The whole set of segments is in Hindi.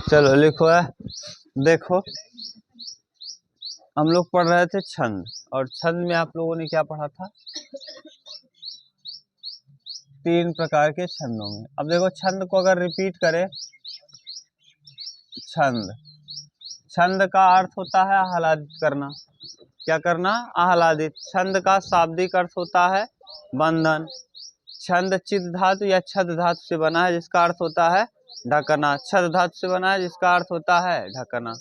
चलो लिखो है। देखो हम लोग पढ़ रहे थे छंद, और छंद में आप लोगों ने क्या पढ़ा था? 3 प्रकार के छंदों में। अब देखो छंद को अगर रिपीट करें, छंद, छंद का अर्थ होता है आह्लादित करना। क्या करना? आह्लादित। छंद का शाब्दिक अर्थ होता है बंधन। छंद चित धातु या छद धातु से बना है, जिसका अर्थ होता है ढकना। छद धातु से बना है, जिसका अर्थ होता है ढकना।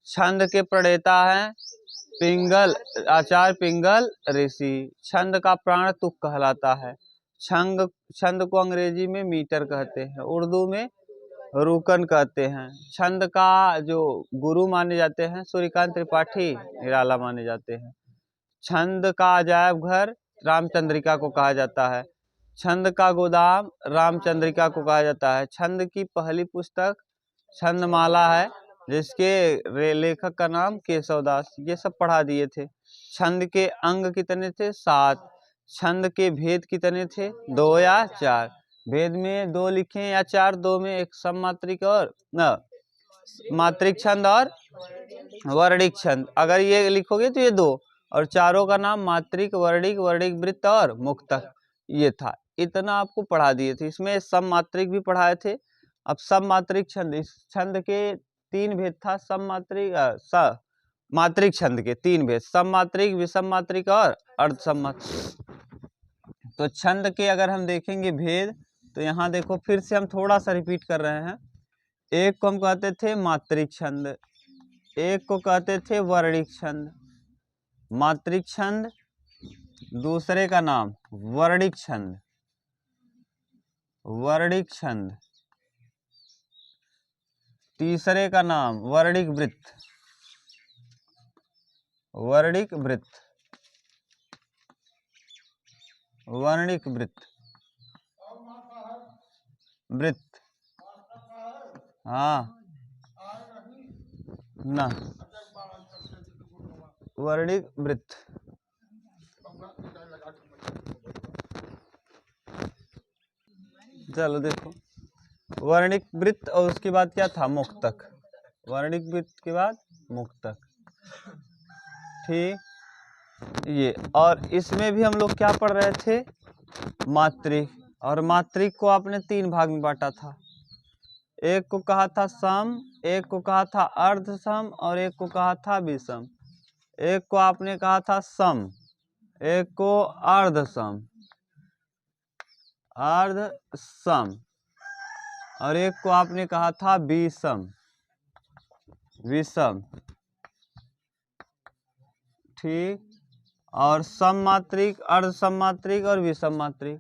छंद के प्रणेता हैं पिंगल, आचार्य पिंगल ऋषि। छंद का प्राण तुक कहलाता है। छंद को अंग्रेजी में मीटर कहते हैं, उर्दू में रुकन कहते हैं। छंद का जो गुरु माने जाते हैं सूर्यकांत त्रिपाठी निराला माने जाते हैं। छंद का अजायब घर रामचंद्रिका को कहा जाता है। छंद का गोदाम रामचंद्रिका को कहा जाता है। छंद की पहली पुस्तक छंदमाला है, जिसके लेखक का नाम केशवदास। ये सब पढ़ा दिए थे। छंद के अंग कितने थे? 7। छंद के भेद कितने थे? 2 या 4। भेद में 2 लिखे या 4? 2 में एक सममात्रिक और मात्रिक छंद और वर्णिक छंद। अगर ये लिखोगे तो ये 2, और चारों का नाम मात्रिक, वर्णिक, वर्णिक वृत्त और मुक्तक ये था। इतना आपको पढ़ा दिए थे। इसमें सममात्रिक भी पढ़ाए थे। अब सममात्रिक छंद, इस छंद के 3 भेद था। सममात्रिक मात्रिक छंद के 3 भेद, सममात्रिक, विषम मात्रिक और अर्धसममात्रिक। तो छंद के अगर हम देखेंगे भेद, तो यहाँ देखो फिर से हम थोड़ा सा रिपीट कर रहे हैं। एक को हम कहते थे मात्रिक छंद, एक को कहते थे वर्णिक छंद। मात्रिक छंद, दूसरे का नाम वर्णिक छंद, वर्णिक छंद, तीसरे का नाम वर्णिक वृत्त, वर्णिक वृत्त, वर्णिक वृत्त, वृत्त। हाँ ना, वर्णिक वृत्त। चलो देखो, वर्णिक वृत्त और उसके बाद क्या था? मुक्तक। वर्णिक वृत्त के बाद मुक्तक। ठीक, ये। और इसमें भी हम लोग क्या पढ़ रहे थे? मात्रिक। और मात्रिक को आपने 3 भाग में बांटा था। एक को कहा था सम, एक को कहा था अर्ध सम, और एक को कहा था विषम। एक को आपने कहा था सम, एक को अर्ध सम, अर्ध सम, और एक को आपने कहा था विषम, विषम। ठीक, और सम मात्रिक, अर्ध सम मात्रिक और विषम मात्रिक।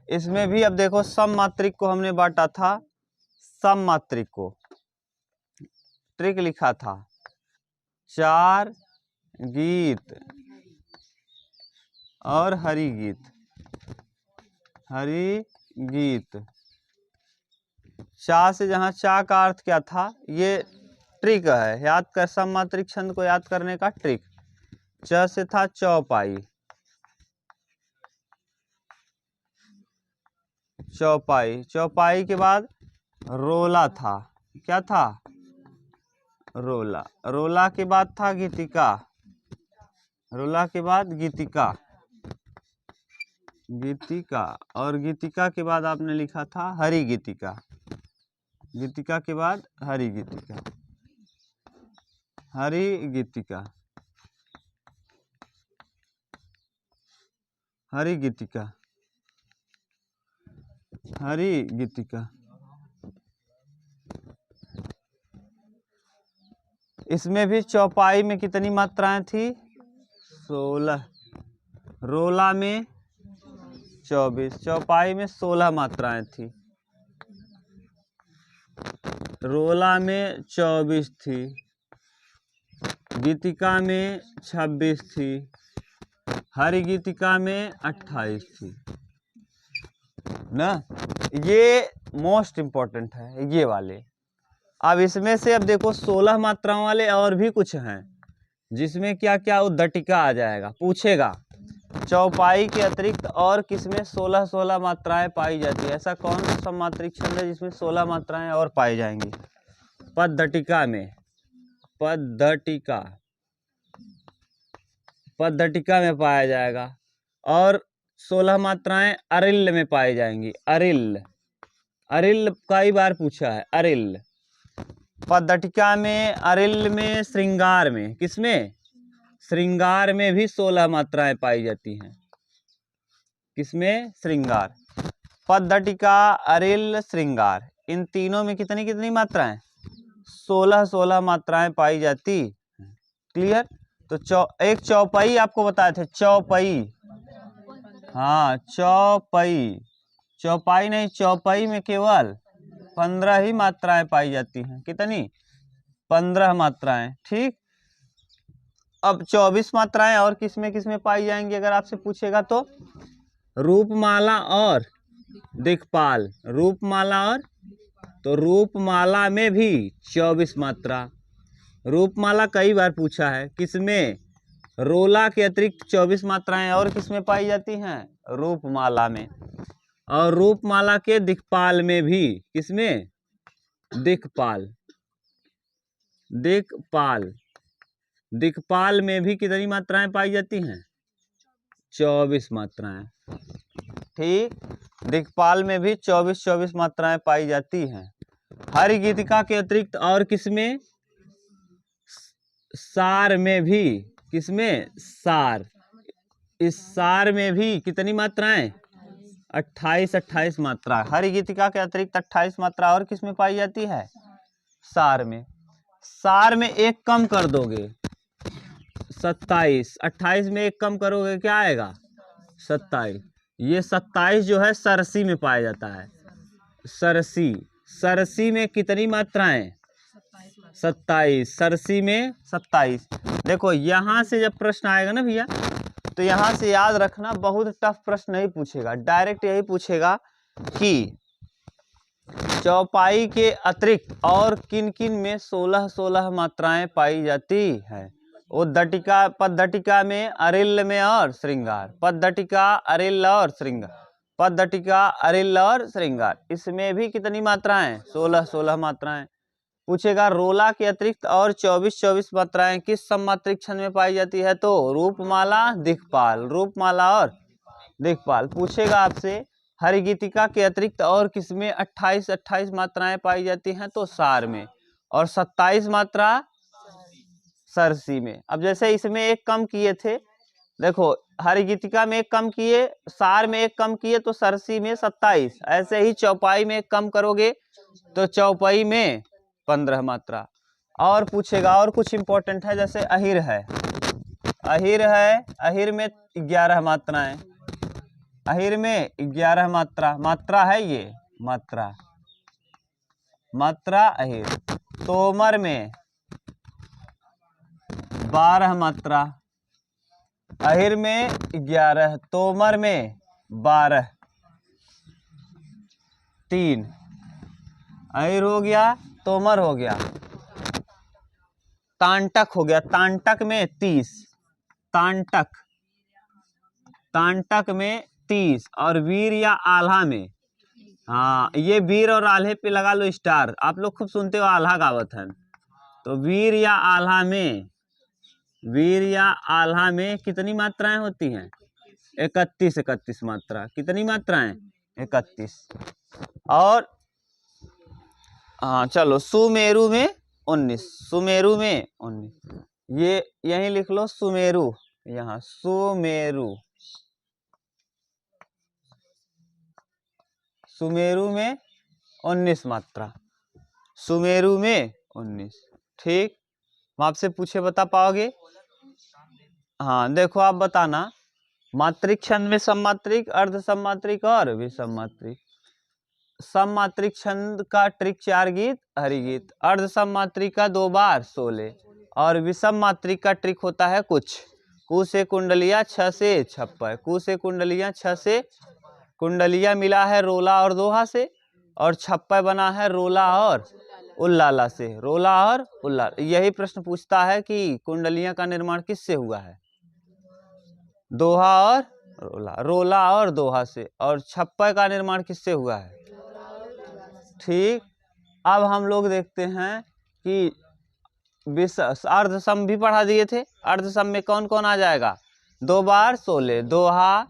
इसमें भी अब देखो सम मात्रिक को हमने बांटा था। सम मात्रिक को ट्रिक लिखा था 4 गीत और हरि गीत, हरि गीत। चा से, जहाँ चा का अर्थ क्या था, ये ट्रिक है, याद कर। सम मात्रिक छंद को याद करने का ट्रिक। च से था चौपाई, चौपाई। चौपाई के बाद रोला था। क्या था? रोला। रोला के बाद था गीतिका, रोला के बाद गीतिका, गीतिका। और गीतिका के बाद आपने लिखा था हरि गीतिका, गीतिका के बाद हरि गीतिका, हरि गीतिका, हरि गीतिका, हरि गीतिका। इसमें भी चौपाई में कितनी मात्राएं थी? 16। रोला में 24, चौपाई में 16 मात्राएं थी। रोला में 24 थी, गीतिका में 26 थी, हरि गीतिका में 28 थी ना। ये मोस्ट इम्पोर्टेंट है, ये वाले। अब इसमें से अब देखो 16 मात्राओं वाले और भी कुछ हैं, जिसमें क्या क्या उद्धटिका आ जाएगा, पूछेगा। चौपाई के अतिरिक्त और किसमें 16 मात्राएं पाई जाती है? ऐसा कौन सा मात्रिक छंद है जिसमें 16 मात्राएं और पाई जाएंगी? पद्धटिका में, पद्धटिका में पाया जाएगा। और 16 मात्राएं अरिल में पाई जाएंगी। अरिल कई बार पूछा है। अरिल पद्धटिका में, अरिल में, श्रृंगार में। किसमें? श्रृंगार में भी 16 मात्राएं पाई जाती हैं। किसमें? श्रृंगार। पद्धटिका, अरिल, श्रृंगार, इन तीनों में कितनी कितनी मात्राएं? 16 मात्राएं पाई जाती। क्लियर? तो एक चौपाई आपको बताए थे, चौपाई। हाँ, चौपाई नहीं, चौपाई में केवल 15 ही मात्राएं पाई जाती हैं। कितनी? 15 मात्राएं। ठीक। अब 24 मात्राएं और किसमें किसमें पाई जाएंगी अगर आपसे पूछेगा तो? रूपमाला और दिक्पाल। रूपमाला और, तो रूपमाला में भी 24 मात्रा। रूपमाला कई बार पूछा है। किसमें? रोला के अतिरिक्त 24 मात्राएं और किसमें पाई जाती हैं? रूपमाला में। और रूपमाला के दिक्पाल में भी। किसमें? दिक्पाल। दिक्पाल में भी कितनी मात्राएं पाई जाती हैं? 24 मात्राएं। ठीक। दिक्पाल में भी 24 मात्राएं पाई जाती हैं। हरिगीतिका के अतिरिक्त और किसमें? सार में भी। किसमें? सार। इस सार में भी कितनी मात्राएं? 28 मात्रा। हरिगीतिका के अतिरिक्त 28 मात्रा और किसमें पाई जाती है? सार में। सार में एक कम कर दोगे, 27। 28 में एक कम करोगे, क्या आएगा? 27। ये 27 जो है सरसी में पाया जाता है। सरसी में कितनी मात्राएं? 27। सरसी में 27। देखो यहां से जब प्रश्न आएगा ना भैया, तो यहां से याद रखना, बहुत टफ प्रश्न नहीं पूछेगा। डायरेक्ट यही पूछेगा कि चौपाई के अतिरिक्त और किन किन में 16 मात्राएं पाई जाती है। उद्धटिका, पद्धटिका में, अरिल में और श्रृंगार। पद्धटिका, अरिल और श्रृंगार। पद्धटिका, अरिल और श्रृंगार, इसमें भी कितनी मात्राएं? 16 मात्राएं। पूछेगा रोला के अतिरिक्त और 24 मात्राएं किस सममात्रिक छंद में पाई जाती है? तो रूपमाला, दिक्पाल। रूपमाला और दिक्पाल। पूछेगा आपसे हरिगीतिका के अतिरिक्त और किसमें 28 मात्राएं पाई जाती हैं? तो सार में। और 27 मात्रा सरसी में। अब जैसे इसमें एक कम किए थे, देखो हरिगीतिका में एक कम किए, सार में एक कम किए, तो सरसी में 27। ऐसे ही चौपाई में एक कम करोगे तो चौपाई में 15 मात्रा। और पूछेगा और कुछ इंपॉर्टेंट है, जैसे अहिर है। अहिर में 11 मात्राएं। अहिर में 11 मात्रा है ये, मात्रा अहिर। तोमर में 12 मात्रा। अहिर में 11, तोमर में 12, 3। अहिर हो गया, तोमर हो गया। तांटक हो गया। तांटक में 30। तांटक में 30। और वीर या आल्हा में, हाँ ये वीर और आल्हे पे लगा लो स्टार। आप लोग खूब सुनते हो आल्हा गावत है, तो वीर या आल्हा में कितनी मात्राएं होती हैं? 31 मात्रा। कितनी मात्राएं? 31। और हाँ चलो, सुमेरु में 19। सुमेरु में 19। ये यहीं लिख लो, सुमेरु। यहाँ सुमेरु में 19 मात्रा। सुमेरु में 19। ठीक। हम आपसे पूछे बता पाओगे? हाँ देखो, आप बताना मात्रिक छंद में सममात्रिक, अर्ध सममात्रिक और विसममात्रिक। सममात्रिक छंद का ट्रिक 4 गीत हरिगीत, अर्ध सममात्रिक का 2 बार 16, और विषम मात्रिक का ट्रिक होता है कुछ। कु से कुंडलिया 6 से 56। कु से कुंडलिया 6 से, कुंडलिया मिला है रोला और दोहा से, और 56 बना है रोला और उल्लाला से। रोला और उल्लाला। यही प्रश्न पूछता है कि कुंडलिया का निर्माण किससे हुआ है? दोहा और रोला। रोला और दोहा से। और 56 का निर्माण किससे हुआ है? ठीक। अब हम लोग देखते हैं कि अर्धसम भी पढ़ा दिए थे। अर्धसम में कौन कौन आ जाएगा? 2 बार 16, दोहा,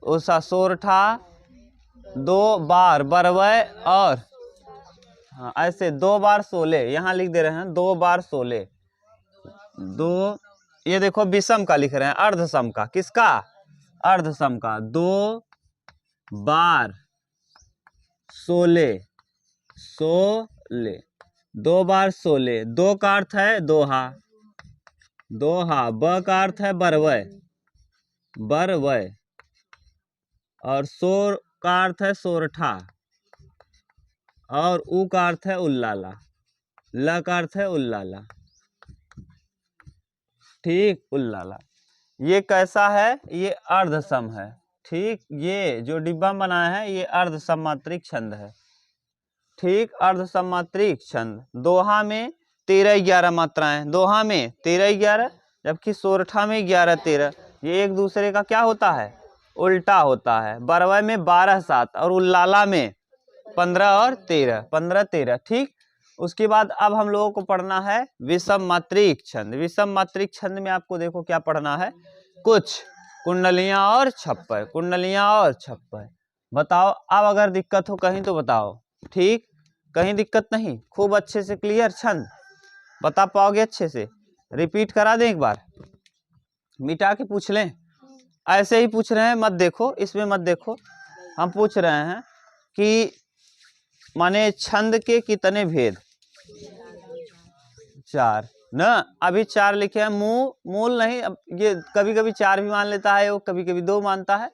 उषा, सोरठा, 2 बार बरवय और हाँ ऐसे 2 बार 16 यहाँ लिख दे रहे हैं, 2 बार 16, 2 ये देखो विषम का लिख रहे हैं, अर्धसम का। किसका? अर्धसम का। 2 बार 16, 16, 2 बार 16, 2 का अर्थ है दोहा, दोहा, ब का अर्थ है बरवय, बरवय, और सोर का अर्थ है सोरठा, और उ का अर्थ है उल्लाला, ल का अर्थ है उल्लाला। ठीक, उल्लाला। ये कैसा है? ये अर्धसम है। ठीक, ये जो डिब्बा बनाया है ये अर्धसमात्रिक छंद है। ठीक, अर्धसमात्रिक छंद। दोहा में 13-11 मात्राएं, दोहा में 13-11, जबकि सोरठा में 11-13। ये एक दूसरे का क्या होता है? उल्टा होता है। बरवय में 12-7 और उल्लाला में 15 और 13, 15-13। ठीक, उसके बाद अब हम लोगों को पढ़ना है विषम मात्रिक छंद। विषम मात्रिक छंद में आपको देखो क्या पढ़ना है, कुछ कुंडलियां और छप्पर, कुंडलियां और छप्पर। बताओ अब अगर दिक्कत हो कहीं तो बताओ। ठीक, कहीं दिक्कत नहीं? खूब अच्छे से क्लियर छंद बता पाओगे अच्छे से? रिपीट करा दें एक बार, मिटा के पूछ लें? ऐसे ही पूछ रहे हैं, मत देखो इसमें, मत देखो। हम पूछ रहे हैं कि माने छंद के कितने भेद? 4 ना, अभी 4 लिखे हैं। मूल नहीं, अब ये कभी कभी 4 भी मान लेता है, वो कभी कभी 2 मानता है,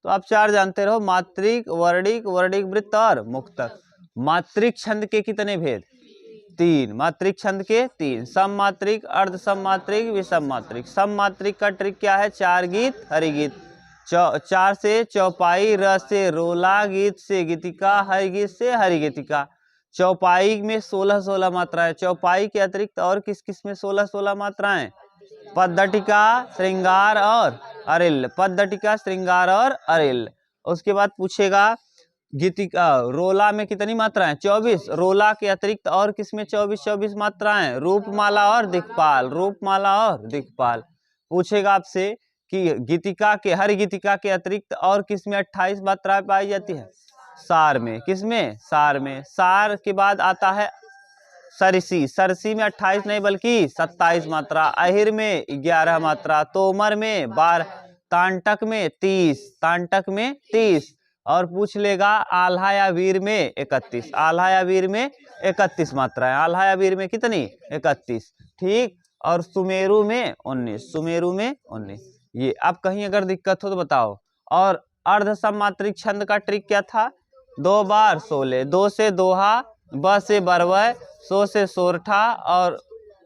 तो आप 4 जानते रहो। मात्रिक, वर्णिक, वर्णिक वृत्त और मुक्तक। मात्रिक छंद के कितने भेद? 3। मात्रिक छंद के 3। सम मात्रिक, अर्ध सम मात्रिक, विषम मात्रिक। सम मात्रिक का ट्रिक क्या है? 4 गीत, हरिगीत। 4 से चौपाई, र से रोला, गीत से गीतिका, हरिगीत से हरिगीतिका। चौपाई में 16-16 मात्राएं। चौपाई के अतिरिक्त और किस किस में 16-16 मात्राएं? पद्धटिका, श्रृंगार और अरिल। पद्धटिका, श्रृंगार और अरिल। उसके बाद पूछेगा गीतिका, रोला में कितनी मात्राएं? 24। रोला के अतिरिक्त और किसमें 24-24 मात्राएं? रूपमाला और दिक्पाल, रूपमाला और दिक्पाल। पूछेगा आपसे कि गीतिका के, हर गीतिका के अतिरिक्त और किसमें 28 मात्राएं पाई जाती है? सार में। किसमें? सार में। सार के बाद आता है सरसी। सरसी में 28 नहीं बल्कि 27 मात्रा। अहिर में 11 मात्रा। तोमर में 12। तांटक में 30। तांटक में 30। और पूछ लेगा आल्हा या वीर में 31। आल्हा या वीर में 31 मात्राएं। आल्हा या वीर में कितनी? 31। ठीक, और सुमेरु में 19। सुमेरु में 19। ये अब कहीं अगर दिक्कत हो तो बताओ। और अर्धसम मात्रिक छंद का ट्रिक क्या था? 2 बार 16, 2 से दोहा, ब से बरवय, सो से सोरठा और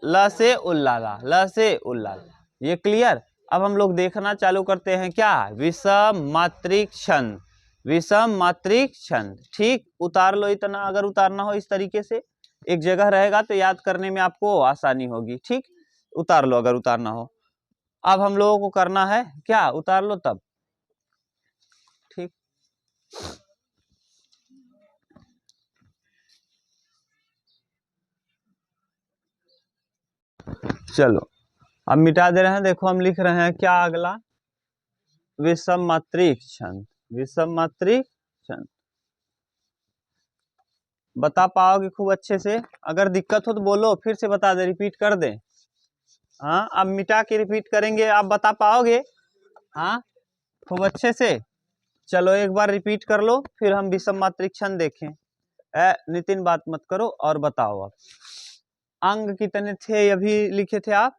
ल से उल्लाला, ल से उल्लाला। ये क्लियर? अब हम लोग देखना चालू करते हैं क्या? विषम मात्रिक छंद। विषम मात्रिक छंद। ठीक, उतार लो इतना, अगर उतारना हो इस तरीके से एक जगह रहेगा तो याद करने में आपको आसानी होगी। ठीक, उतार लो अगर उतारना हो। अब हम लोगों को करना है क्या? उतार लो तब। ठीक, चलो अब मिटा दे रहे हैं। देखो हम लिख रहे हैं क्या अगला? विषम मात्रिक छंद। विषम मात्रिक छंद बता पाओगे खूब अच्छे से? अगर दिक्कत हो तो बोलो, फिर से बता दे, रिपीट कर दे। हाँ, अब मिटा के रिपीट करेंगे, आप बता पाओगे? हाँ, खूब अच्छे से। चलो एक बार रिपीट कर लो, फिर हम विषम मात्रिक छंद देखें। नितिन बात मत करो और बताओ आप। अंग कितने थे अभी लिखे थे आप?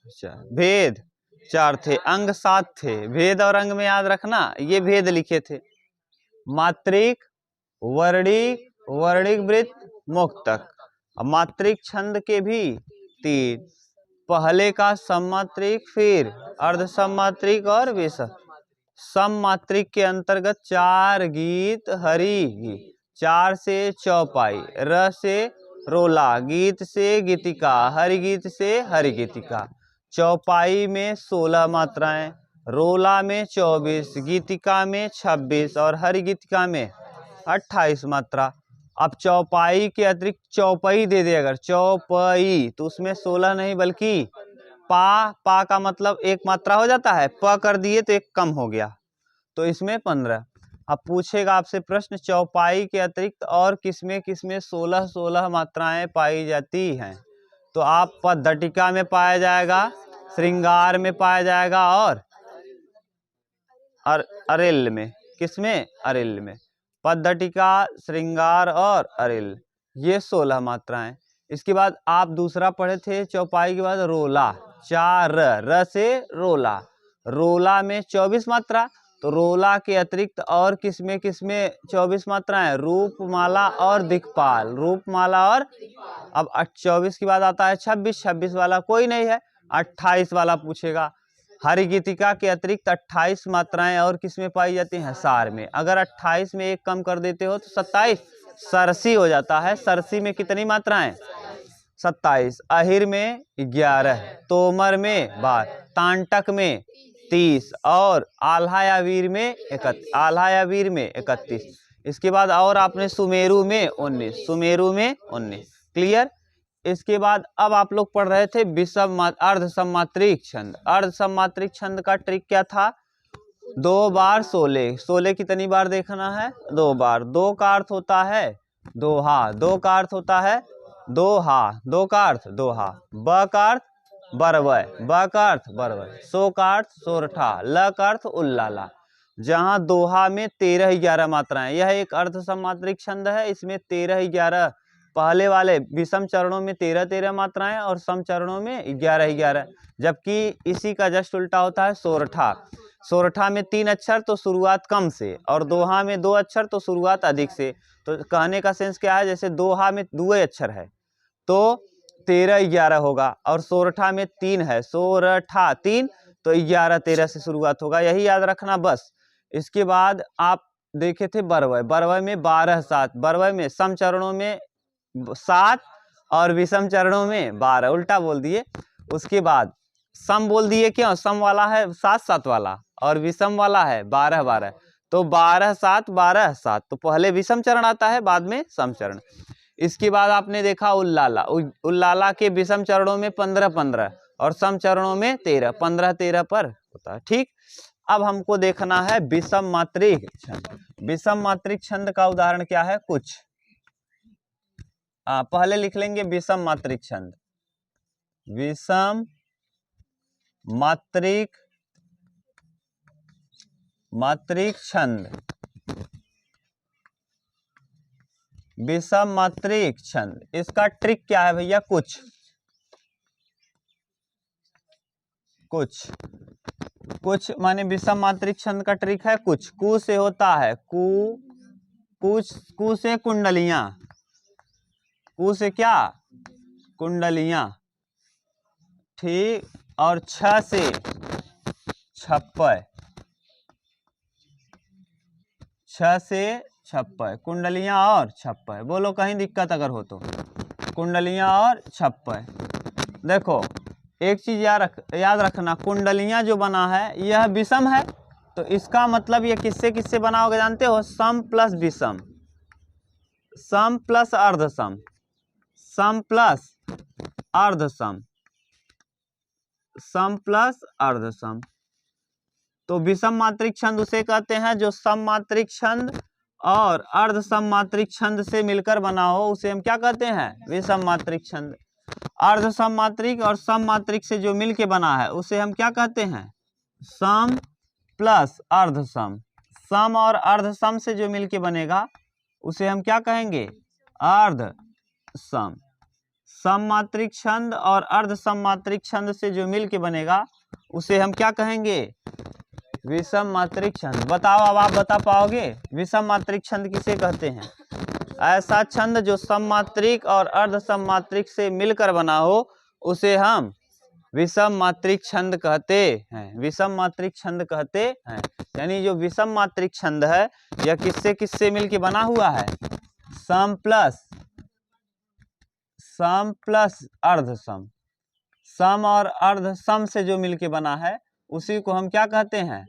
अच्छा, भेद 4 थे, अंग 7 थे। भेद और अंग में याद रखना, ये भेद लिखे थे। मात्रिक, वर्णिक, वर्णिक वृत्त, मुक्तक। मात्रिक छंद के भी 3। पहले का सममात्रिक, फिर अर्ध सममात्रिक और विषम। सममात्रिक के अंतर्गत 4 गीत, हरि गीत। 4 से चौपाई, र से रोला, गीत से गीतिका, हरि गीत से हरि गीतिका। चौपाई में 16 मात्राएं, रोला में 24, गीतिका में 26 और हरि गीतिका में 28 मात्रा। अब चौपाई के अतिरिक्त चौपई दे दे अगर, चौपई, तो उसमें 16 नहीं बल्कि पा का मतलब एक मात्रा हो जाता है, प कर दिए तो एक कम हो गया, तो इसमें 15। अब पूछेगा आपसे प्रश्न, चौपाई के अतिरिक्त और किसमें किसमें 16 मात्राएं पाई जाती हैं? तो आप पद्धटिका में पाया जाएगा, श्रृंगार में पाया जाएगा, और अरिल में। किसमें? अरिल में। पद्धटिका, श्रृंगार और अरिल, ये 16 मात्राएं। इसके बाद आप दूसरा पढ़े थे चौपाई के बाद रोला, 4 र से रोला, रोला में 24 मात्रा, तो रोला के अतिरिक्त और किसमें किसमें 24 मात्राएं? रूपमाला और दिक्पाल, रूपमाला और, अब 24 के बाद आता है 26, 26 वाला कोई नहीं है, 28 वाला पूछेगा। हरिगीतिका के अतिरिक्त 28 मात्राएं और किसमें पाई जाती हैं? सार में। अगर 28 में एक कम कर देते हो तो 27 सरसी हो जाता है। सरसी में कितनी मात्राएं? 27। अहिर में 11, तोमर में 12, तांटक में 30 और आल्हा या वीर में 31, आल्हा या वीर में 31। इसके बाद और आपने सुमेरु में 19, सुमेरु में 19। क्लियर? इसके बाद अब आप लोग पढ़ रहे थे विषम अर्ध सम्मात्रिक छंद। अर्ध सम्मात्रिक छंद का ट्रिक क्या था? 2 बार 16, 16 कितनी बार देखना है? 2 बार। 2 का अर्थ होता है दोहा, 2 का अर्थ होता है दोहा, 2 का अर्थ दोहा। ब का अर्थ बरवय, ब का अर्थ बरवय। सो का अर्थ सोरठा, ल का अर्थ उल्लाला। जहां दोहा में 13-11 मात्राएं, यह एक अर्ध सम्मात्रिक छंद है। इसमें 13-11, पहले वाले विषम चरणों में 13-13 मात्राएं और सम चरणों में 11-11, जबकि इसी का जस्ट उल्टा होता है सोरठा। सोरठा में 3 अक्षर तो शुरुआत कम से, और दोहा में 2 अक्षर तो शुरुआत अधिक से। तो कहने का सेंस क्या है? जैसे दोहा में 2 अक्षर है तो 13-11 होगा, और सोरठा में 3 है, सोरठा 3, तो 11-13 से शुरुआत होगा। यही याद रखना बस। इसके बाद आप देखे थे बरवय, बरवय में 12-7, बरवय में सम चरणों में 7 और विषम चरणों में 12, उल्टा बोल दिए। उसके बाद सम बोल दिए, क्यों? सम वाला है 7-7 वाला और विषम वाला है 12-12, तो 12-7, 12-7, तो पहले विषम चरण आता है, बाद में सम चरण। इसके बाद आपने देखा उल्लाला, उल्लाला के विषम चरणों में 15-15 और सम चरणों में 13, 15-13 पर होता है। ठीक, अब हमको देखना है विषम मात्रिक छंद। विषम मात्रिक छंद का उदाहरण क्या है? कुछ पहले लिख लेंगे विषम मात्रिक छंद। विषम मात्रिक छंद, विषम मात्रिक छंद, इसका ट्रिक क्या है भैया? कुछ कुछ कुछ माने विषम मात्रिक छंद का ट्रिक है कुछ। कु से होता है कु से कुंडलियां, कु से क्या? कुंडलियां। ठीक, और छ से छप्पय, छ से छप्पय, कुंडलियां और छप्पय। बोलो कहीं दिक्कत अगर हो तो। कुंडलियां और छप्पय। देखो एक चीज याद रखना, कुंडलियां जो बना है यह विषम है, तो इसका मतलब ये किससे किससे बना होगा जानते हो? सम प्लस विषम, सम प्लस अर्धसम, सम प्लस अर्धसम, सम प्लस अर्धसम। तो विषम मात्रिक छंद उसे कहते हैं जो सम मात्रिक छंद और अर्ध सम मात्रिक छंद से मिलकर बना हो, उसे हम क्या कहते हैं? विषम मात्रिक छंद। अर्ध सम मात्रिक और सम मात्रिक से जो मिलके बना है उसे हम क्या कहते हैं? सम प्लस अर्धसम। सम और अर्धसम से जो मिलके बनेगा उसे हम क्या कहेंगे? अर्ध सम। सम मात्रिक छंद और अर्ध सम मात्रिक छंद से जो मिलके बनेगा उसे हम क्या कहेंगे? विषम मात्रिक छंद। बताओ, अब आप बता पाओगे विषम मात्रिक छंद किसे कहते हैं? ऐसा छंद जो सम मात्रिक और अर्ध सम मात्रिक से मिलकर बना हो उसे हम विषम मात्रिक छंद कहते हैं, विषम मात्रिक छंद कहते हैं। यानी जो विषम मात्रिक छंद है यह किससे किससे मिलके बना हुआ है? सम प्लस अर्धसम। सम और अर्धसम से जो मिलके बना है उसी को हम क्या कहते हैं?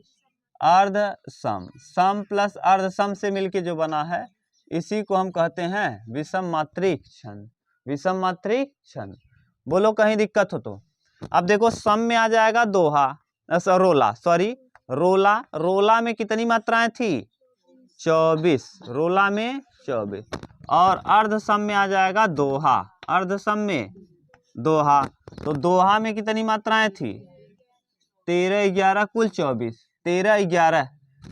अर्धसम। सम प्लस अर्धसम से मिलके जो बना है इसी को हम कहते हैं विषम मात्रिक छंद। विषम मात्रिक छंद। बोलो कहीं दिक्कत हो तो। अब देखो सम में आ जाएगा दोहा, रोला, सॉरी रोला। रोला में कितनी मात्राएं थी? 24। रोला में 24। और अर्ध सम में आ जाएगा दोहा। अर्ध सम में दोहा। तो दोहा में कितनी मात्राएं थी? 13, 11, कुल 24। 13, 11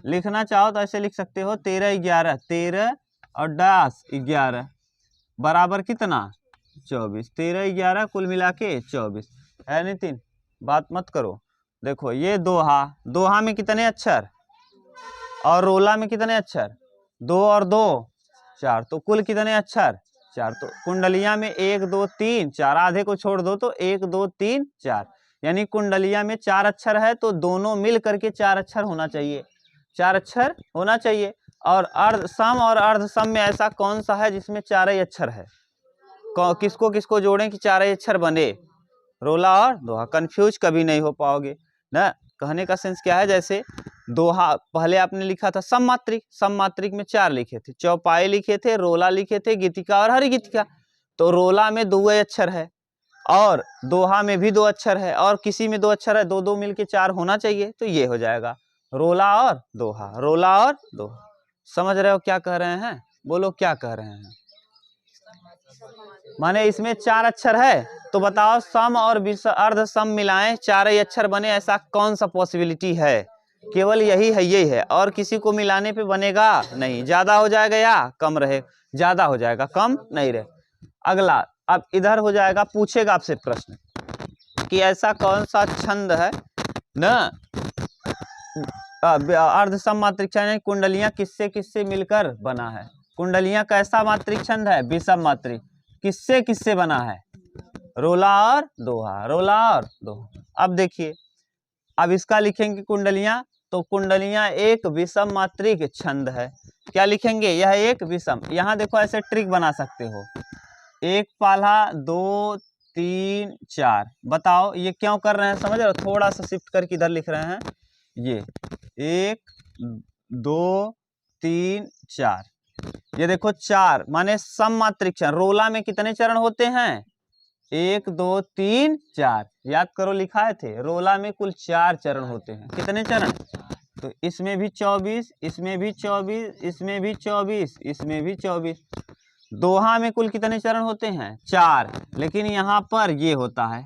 लिखना चाहो तो ऐसे लिख सकते हो, 13, 11, 13 और 10, 11 बराबर कितना? 24। 13, 11 कुल मिला के 24 है। नितिन बात मत करो। देखो ये दोहा, दोहा में कितने अक्षर और रोला में कितने अक्षर? 2 और 2 4, तो कुल कितने अक्षर? 4। तो कुंडलिया में 1, 2, 3, 4, आधे को छोड़ दो तो 1, 2, 3, 4, यानी कुंडलिया में 4 अक्षर है तो दोनों मिल करके 4 अक्षर होना चाहिए। 4 अक्षर होना चाहिए। और अर्ध सम और अर्ध सम में ऐसा कौन सा है जिसमें 4 ही अक्षर है? किसको किसको जोड़ें कि 4 ही अक्षर बने? रोला और दोहा। कंफ्यूज कभी नहीं हो पाओगे ना। कहने का सेंस क्या है, जैसे दोहा पहले आपने लिखा था सम मात्रिक, सम मात्रिक में 4 लिखे थे, चौपाई लिखे थे, रोला लिखे थे, गीतिका और हरि गीतिका। तो रोला में 2 अक्षर है और दोहा में भी 2 अक्षर है और किसी में 2 अक्षर है, 2 2 मिलके 4 होना चाहिए। तो ये हो जाएगा रोला और दोहा। रोला और दोहा। समझ रहे हो क्या कह रहे हैं? बोलो क्या कह रहे हैं? माने इसमें 4 अक्षर है तो बताओ सम और अर्ध सम मिलाएं 4 ही अक्षर बने, ऐसा कौन सा पॉसिबिलिटी है? केवल यही है, यही है, और किसी को मिलाने पे बनेगा नहीं। ज्यादा हो जाएगा या कम रहे? ज्यादा हो जाएगा, कम नहीं रहे। अगला अब इधर हो जाएगा, पूछेगा आपसे प्रश्न कि ऐसा कौन सा छंद है ना, अर्ध सम मात्रिक छंद, कुंडलियां किससे किससे मिलकर बना है? कुंडलियां कैसा मात्रिक छंद है? विषम मात्रिक। किससे किससे बना है? रोला और दोहा। रोला और दोहा। अब देखिए, अब इसका लिखेंगे कुंडलियां, तो कुंडलियां एक विषम मात्रिक छंद है। क्या लिखेंगे? यह एक विषम। यहाँ देखो ऐसे ट्रिक बना सकते हो, 1 पाला 2 3 4। बताओ ये क्यों कर रहे हैं? समझ रहे हो? थोड़ा सा शिफ्ट करके इधर लिख रहे हैं। ये 1 2 3 4, ये देखो 4 माने सम मात्रिक चरण। रोला में कितने चरण होते हैं? 1 2 3 4। याद करो, लिखाए थे रोला में कुल 4 चरण होते हैं। कितने चरण? तो इसमें भी 24, इसमें भी 24, इसमें भी 24, इसमें भी 24। दोहा में कुल कितने चरण होते हैं? 4, लेकिन यहाँ पर ये होता है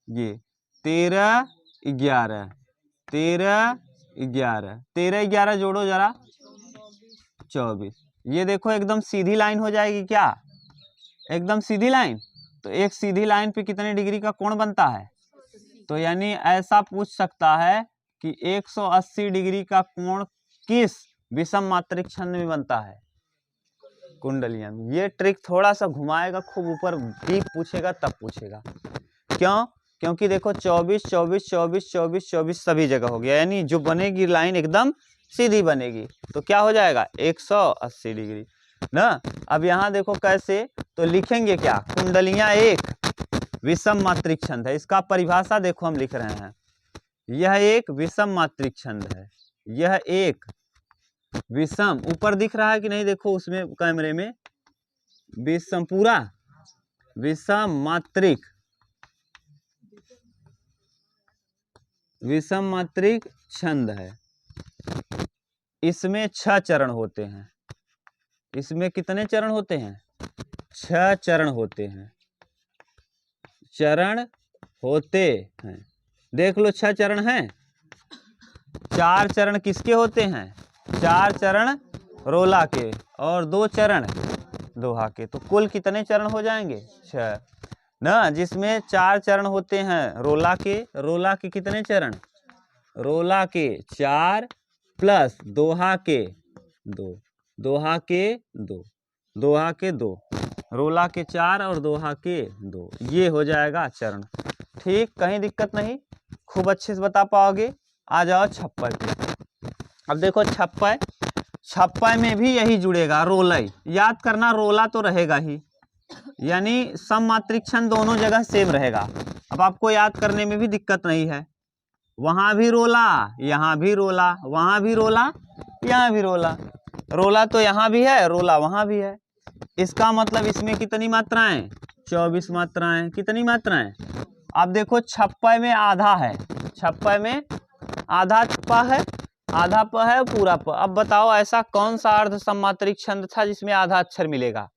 ये 13 11 13 11 13 11 जोड़ो जरा, 24। ये देखो एकदम सीधी लाइन हो जाएगी क्या? एकदम सीधी लाइन। तो एक सीधी लाइन पे कितने डिग्री का कोण बनता है? तो यानी ऐसा पूछ सकता है कि 180 डिग्री का कोण किस विषम मात्रिक छंद में बनता है? कुंडलियां में। ये ट्रिक थोड़ा सा घुमाएगा, खूब ऊपर डीप पूछेगा तब पूछेगा। क्यों? क्योंकि देखो 24 24 24 24 24 सभी जगह हो गया, यानी जो बनेगी लाइन एकदम सीधी बनेगी। तो क्या हो जाएगा? 180 डिग्री ना। अब यहाँ देखो कैसे, तो लिखेंगे क्या? कुंडलियां एक विषम मात्रिक छंद है। इसका परिभाषा देखो हम लिख रहे हैं, यह एक विषम मात्रिक छंद है। यह एक विषम, ऊपर दिख रहा है कि नहीं? देखो उसमें कैमरे में, विषम, पूरा विषम मात्रिक, विषम मात्रिक छंद है। इसमें 6 चरण होते हैं। इसमें कितने चरण होते हैं? 6 चरण होते हैं। चरण होते हैं, देख लो 6 चरण हैं। 4 चरण किसके होते हैं? 4 चरण रोला के और 2 चरण दोहा के। तो कुल कितने चरण हो जाएंगे? 6 ना, जिसमें 4 चरण होते हैं रोला के। रोला के कितने चरण? रोला के 4 प्लस दोहा के 2, दोहा के 2, दोहा के 2, रोला के 4 और दोहा के 2, ये हो जाएगा चरण। ठीक, कहीं दिक्कत नहीं, खूब अच्छे से बता पाओगे। आ जाओ छप्पय पे। अब देखो छप्पय, छप्पय में भी यही जुड़ेगा, रोलय। याद करना, रोला तो रहेगा ही, यानी सम मात्रिक छंद दोनों जगह सेम रहेगा। अब आपको याद करने में भी दिक्कत नहीं है। वहां भी रोला, यहाँ भी रोला, वहां भी रोला, यहाँ भी रोला। रोला तो यहाँ भी है, रोला वहां भी है। इसका मतलब इसमें कितनी मात्राएं? 24 मात्राएं। कितनी मात्राएं? अब देखो छप्पय में आधा है, छप्पय में आधा प है, आधा प है, पूरा प। अब बताओ ऐसा कौन सा अर्ध सम्मात्रिक छंद था जिसमें आधा अक्षर मिलेगा?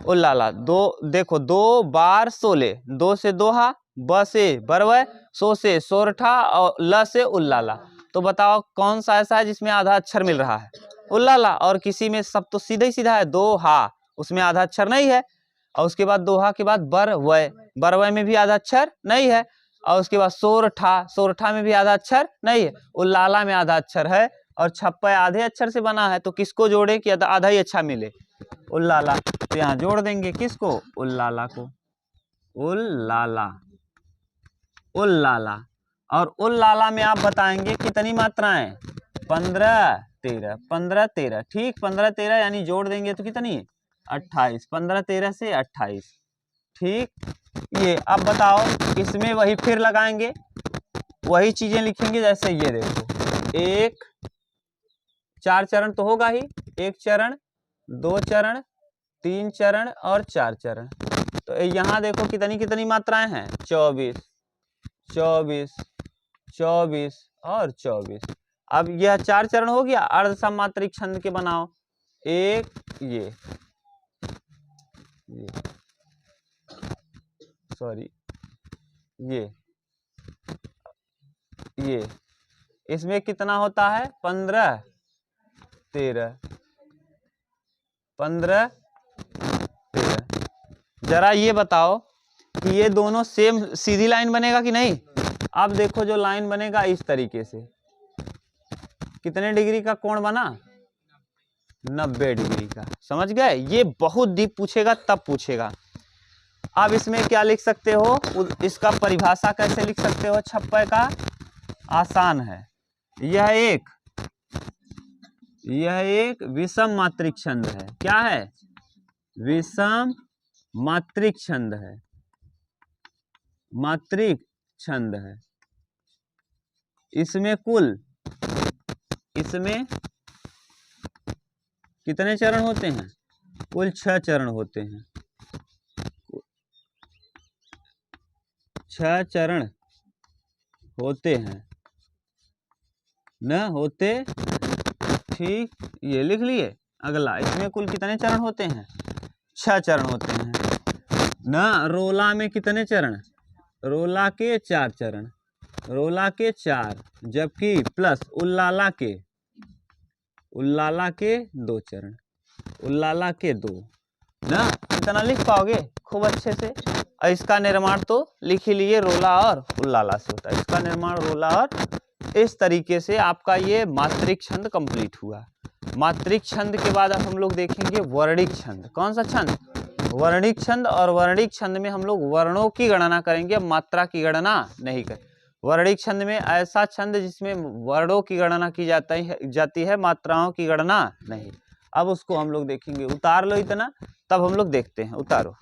उल्लाला। दो देखो, 2 बार 16, 2 से दोहा, ब से बरवय, सो से सोरठा और ल से उल्लाला। तो बताओ कौन सा ऐसा है जिसमें आधा अक्षर मिल रहा है? उल्लाला। और किसी में सब तो सीधा ही सीधा है, दोहा, उसमें आधा अक्षर नहीं है। और उसके बाद दोहा के बाद बरवय, बरवय में भी आधा अक्षर नहीं है। और उसके बाद सोरठा, सोरठा में भी आधा अक्षर नहीं है। उल्लाला में आधा अक्षर है। और छप्पय आधे अक्षर से बना है, तो किसको जोड़े कि आधा ही अच्छा मिले? उल्लाला। तो यहाँ जोड़ देंगे किसको? उल्लाला को। उल्लाला, उल्लाला। और उल्लाला में आप बताएंगे कितनी मात्राएं? 15 13, 15 13। ठीक, 15 13 यानी जोड़ देंगे तो कितनी? 28। 15 13 से 28। ठीक। ये अब बताओ इसमें वही फिर लगाएंगे, वही चीजें लिखेंगे। जैसे ये देखो, 1 4 चरण तो होगा ही, 1 चरण, 2 चरण, 3 चरण और 4 चरण। तो यहाँ देखो कितनी कितनी मात्राएं हैं? 24 24 24 और 24। अब यह 4 चरण हो गया। अर्ध सम्मात्रिक छंद के बनाओ। एक ये सॉरी ये इसमें कितना होता है? 15 13, 15 13। जरा ये बताओ कि ये दोनों सेम सीधी लाइन बनेगा कि नहीं? अब देखो जो लाइन बनेगा इस तरीके से, कितने डिग्री का कोण बना? 90 डिग्री का। समझ गए? ये बहुत डीप पूछेगा तब पूछेगा। अब इसमें क्या लिख सकते हो? इसका परिभाषा कैसे लिख सकते हो? छप्पय का आसान है। यह एक विषम मात्रिक छंद है। क्या है? विषम मात्रिक छंद है, मात्रिक छंद है। इसमें कितने चरण होते हैं? कुल 6 चरण होते हैं। 6 चरण होते हैं न होते? ठीक, ये लिख लिए। अगला, इसमें कुल कितने चरण होते हैं? 6 चरण होते हैं न। रोला में कितने चरण? रोला के 4 चरण, रोला के 4, जबकि प्लस उल्लाला के 2 चरण, उल्लाला के 2 ना। इतना लिख पाओगे खूब अच्छे से। और इसका निर्माण तो लिख ही लिए, रोला और उल्लाला से होता है। इसका निर्माण रोला और इस तरीके से आपका ये मात्रिक छंद कंप्लीट हुआ। मात्रिक छंद के बाद अब हम लोग देखेंगे वर्णिक छंद। कौन सा छंद? वर्णिक छंद। और वर्णिक छंद में हम लोग वर्णों की गणना करेंगे, मात्रा की गणना नहीं करेंगे। वर्णिक छंद में ऐसा छंद जिसमें वर्णों की गणना की जाती है, मात्राओं की गणना नहीं। अब उसको हम लोग देखेंगे। उतार लो इतना, तब हम लोग देखते हैं। उतारो।